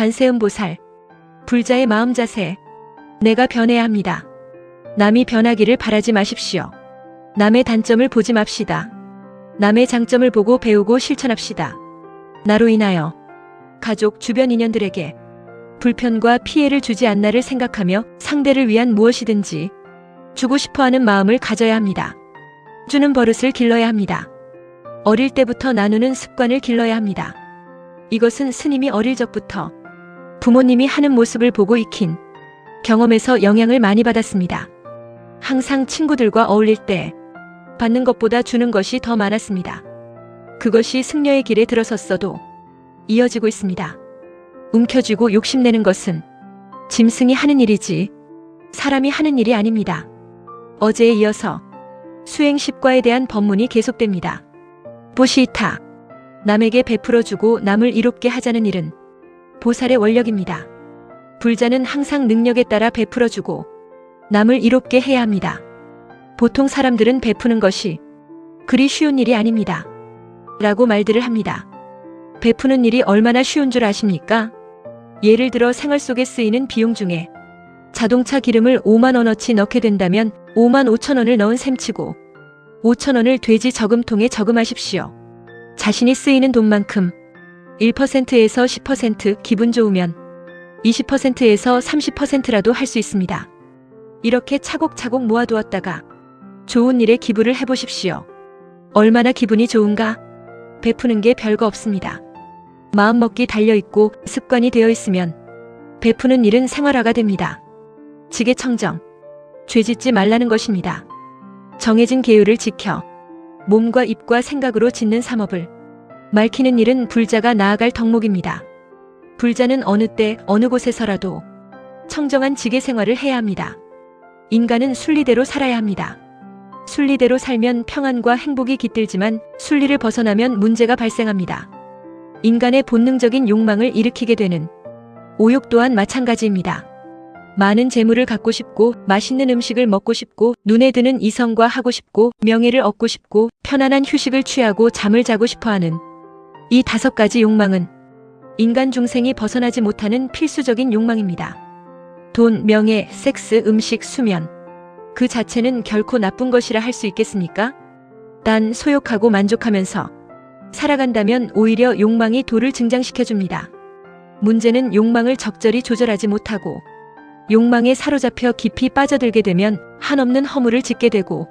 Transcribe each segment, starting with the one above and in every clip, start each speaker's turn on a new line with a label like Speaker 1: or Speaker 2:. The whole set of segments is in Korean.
Speaker 1: 관세음보살. 불자의 마음 자세. 내가 변해야 합니다. 남이 변하기를 바라지 마십시오. 남의 단점을 보지 맙시다. 남의 장점을 보고 배우고 실천합시다. 나로 인하여 가족, 주변 인연들에게 불편과 피해를 주지 않나를 생각하며 상대를 위한 무엇이든지 주고 싶어하는 마음을 가져야 합니다. 주는 버릇을 길러야 합니다. 어릴 때부터 나누는 습관을 길러야 합니다. 이것은 스님이 어릴 적부터 부모님이 하는 모습을 보고 익힌 경험에서 영향을 많이 받았습니다. 항상 친구들과 어울릴 때 받는 것보다 주는 것이 더 많았습니다. 그것이 승려의 길에 들어섰어도 이어지고 있습니다. 움켜쥐고 욕심내는 것은 짐승이 하는 일이지 사람이 하는 일이 아닙니다. 어제에 이어서 수행십과에 대한 법문이 계속됩니다. 보시이타. 남에게 베풀어주고 남을 이롭게 하자는 일은 보살의 원력입니다. 불자는 항상 능력에 따라 베풀어주고 남을 이롭게 해야 합니다. 보통 사람들은 베푸는 것이 그리 쉬운 일이 아닙니다. 라고 말들을 합니다. 베푸는 일이 얼마나 쉬운 줄 아십니까? 예를 들어 생활 속에 쓰이는 비용 중에 자동차 기름을 5만 원어치 넣게 된다면 5만 5천 원을 넣은 셈치고 5천 원을 돼지 저금통에 저금하십시오. 자신이 쓰이는 돈만큼 1%에서 10% 기분 좋으면 20%에서 30%라도 할 수 있습니다. 이렇게 차곡차곡 모아두었다가 좋은 일에 기부를 해보십시오. 얼마나 기분이 좋은가? 베푸는 게 별거 없습니다. 마음먹기 달려있고 습관이 되어 있으면 베푸는 일은 생활화가 됩니다. 지게청정. 죄짓지 말라는 것입니다. 정해진 계율을 지켜 몸과 입과 생각으로 짓는 삼업을 말키는 일은 불자가 나아갈 덕목입니다. 불자는 어느 때 어느 곳에서라도 청정한 지게 생활을 해야 합니다. 인간은 순리대로 살아야 합니다. 순리대로 살면 평안과 행복이 깃들지만 순리를 벗어나면 문제가 발생합니다. 인간의 본능적인 욕망을 일으키게 되는 오욕 또한 마찬가지입니다. 많은 재물을 갖고 싶고 맛있는 음식을 먹고 싶고 눈에 드는 이성과 하고 싶고 명예를 얻고 싶고 편안한 휴식을 취하고 잠을 자고 싶어하는 이 5가지 욕망은 인간 중생이 벗어나지 못하는 필수적인 욕망입니다. 돈, 명예, 섹스, 음식, 수면. 그 자체는 결코 나쁜 것이라 할 수 있겠습니까? 단 소욕하고 만족하면서 살아간다면 오히려 욕망이 도를 증장시켜줍니다. 문제는 욕망을 적절히 조절하지 못하고 욕망에 사로잡혀 깊이 빠져들게 되면 한없는 허물을 짓게 되고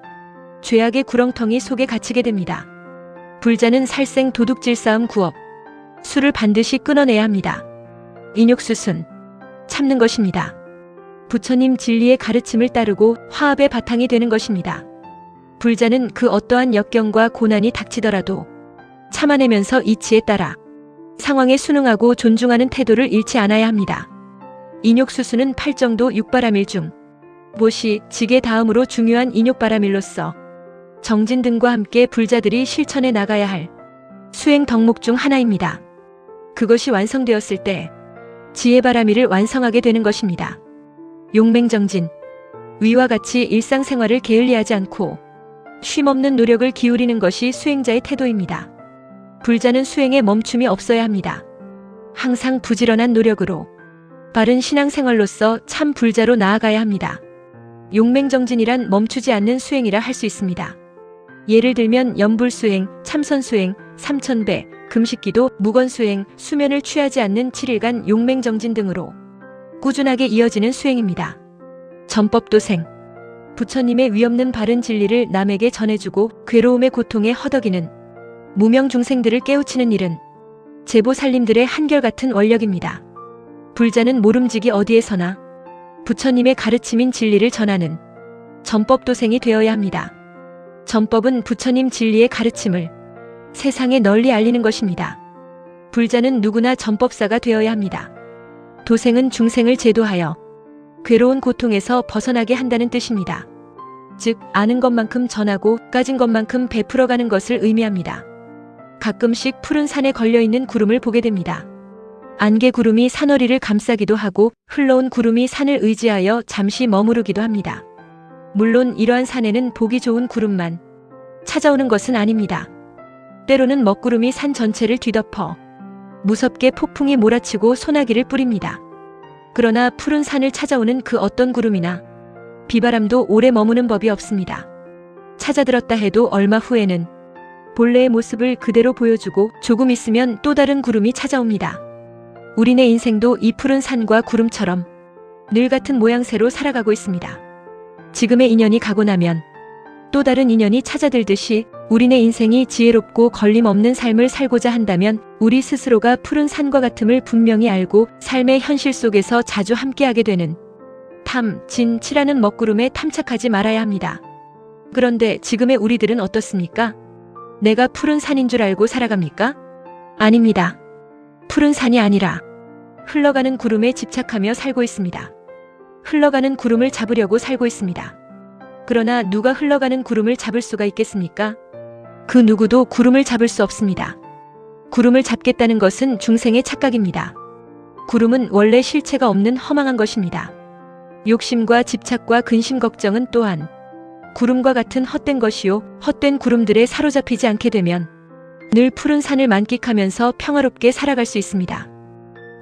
Speaker 1: 죄악의 구렁텅이 속에 갇히게 됩니다. 불자는 살생 도둑질 싸움 구업. 술을 반드시 끊어내야 합니다. 인욕수순. 참는 것입니다. 부처님 진리의 가르침을 따르고 화합의 바탕이 되는 것입니다. 불자는 그 어떠한 역경과 고난이 닥치더라도 참아내면서 이치에 따라 상황에 순응하고 존중하는 태도를 잃지 않아야 합니다. 인욕수수는 8정도 6바라밀 중 보시, 지게 다음으로 중요한 인욕바라밀로서 정진 등과 함께 불자들이 실천해 나가야 할 수행 덕목 중 하나입니다. 그것이 완성되었을 때 지혜바라밀을 완성하게 되는 것입니다. 용맹정진. 위와 같이 일상생활을 게을리하지 않고 쉼없는 노력을 기울이는 것이 수행자의 태도입니다. 불자는 수행에 멈춤이 없어야 합니다. 항상 부지런한 노력으로 바른 신앙생활로서 참 불자로 나아가야 합니다. 용맹정진이란 멈추지 않는 수행이라 할 수 있습니다. 예를 들면 연불수행, 참선수행, 삼천배, 금식기도, 무건수행, 수면을 취하지 않는 7일간 용맹정진 등으로 꾸준하게 이어지는 수행입니다. 전법도생. 부처님의 위없는 바른 진리를 남에게 전해주고 괴로움의 고통에 허덕이는 무명 중생들을 깨우치는 일은 제보살림들의 한결같은 원력입니다. 불자는 모름지기 어디에서나 부처님의 가르침인 진리를 전하는 전법도생이 되어야 합니다. 전법은 부처님 진리의 가르침을 세상에 널리 알리는 것입니다. 불자는 누구나 전법사가 되어야 합니다. 도생은 중생을 제도하여 괴로운 고통에서 벗어나게 한다는 뜻입니다. 즉, 아는 것만큼 전하고 까진 것만큼 베풀어가는 것을 의미합니다. 가끔씩 푸른 산에 걸려있는 구름을 보게 됩니다. 안개 구름이 산허리를 감싸기도 하고 흘러온 구름이 산을 의지하여 잠시 머무르기도 합니다. 물론 이러한 산에는 보기 좋은 구름만 찾아오는 것은 아닙니다. 때로는 먹구름이 산 전체를 뒤덮어 무섭게 폭풍이 몰아치고 소나기를 뿌립니다. 그러나 푸른 산을 찾아오는 그 어떤 구름이나 비바람도 오래 머무는 법이 없습니다. 찾아들었다 해도 얼마 후에는 본래의 모습을 그대로 보여주고 조금 있으면 또 다른 구름이 찾아옵니다. 우리네 인생도 이 푸른 산과 구름처럼 늘 같은 모양새로 살아가고 있습니다. 지금의 인연이 가고 나면 또 다른 인연이 찾아들듯이 우리네 인생이 지혜롭고 걸림없는 삶을 살고자 한다면 우리 스스로가 푸른 산과 같음을 분명히 알고 삶의 현실 속에서 자주 함께하게 되는 탐, 진, 치라는 먹구름에 탐착하지 말아야 합니다. 그런데 지금의 우리들은 어떻습니까? 내가 푸른 산인 줄 알고 살아갑니까? 아닙니다. 푸른 산이 아니라 흘러가는 구름에 집착하며 살고 있습니다. 흘러가는 구름을 잡으려고 살고 있습니다. 그러나 누가 흘러가는 구름을 잡을 수가 있겠습니까? 그 누구도 구름을 잡을 수 없습니다. 구름을 잡겠다는 것은 중생의 착각입니다. 구름은 원래 실체가 없는 허망한 것입니다. 욕심과 집착과 근심 걱정은 또한 구름과 같은 헛된 것이요, 헛된 구름들에 사로잡히지 않게 되면 늘 푸른 산을 만끽하면서 평화롭게 살아갈 수 있습니다.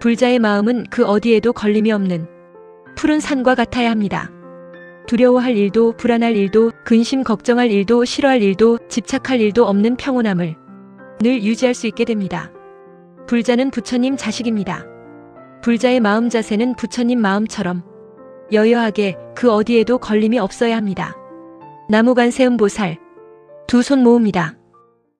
Speaker 1: 불자의 마음은 그 어디에도 걸림이 없는 푸른 산과 같아야 합니다. 두려워할 일도, 불안할 일도, 근심 걱정할 일도, 싫어할 일도, 집착할 일도 없는 평온함을 늘 유지할 수 있게 됩니다. 불자는 부처님 자식입니다. 불자의 마음 자세는 부처님 마음처럼 여여하게 그 어디에도 걸림이 없어야 합니다. 나무관세음보살 두 손 모읍니다.